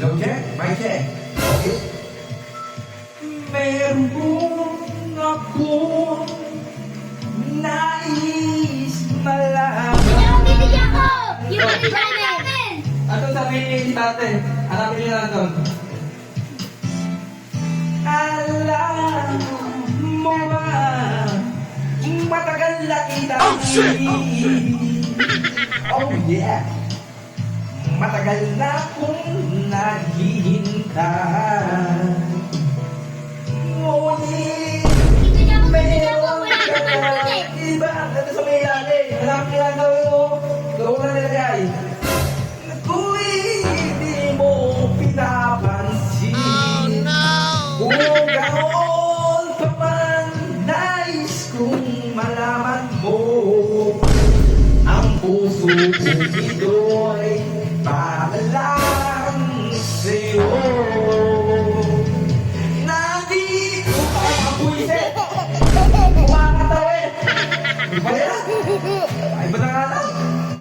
Hello, check. Mic check. Okay. Meron akong nais malaman. Bibigyan ko! Yung bibigyan namin! Ano sabihin ni tate? Hanapin niyo na doon. Alam mo ba, matagal na kitang oh yeah. Matagal na akong naghihintay. Ngunit Bibigyan ko! meron Wala ka naman na ako eh! iba. Ito sa may ilalim. Hanapin niyo lang gawin mo. Gawin na nilagay. Kung hindi mo pinapansin, kung ganoon pa man, nais kong malaman mo, ang puso kong ito'y para lang sa'yo. Nandito ka mga buwisit, kumakatawin,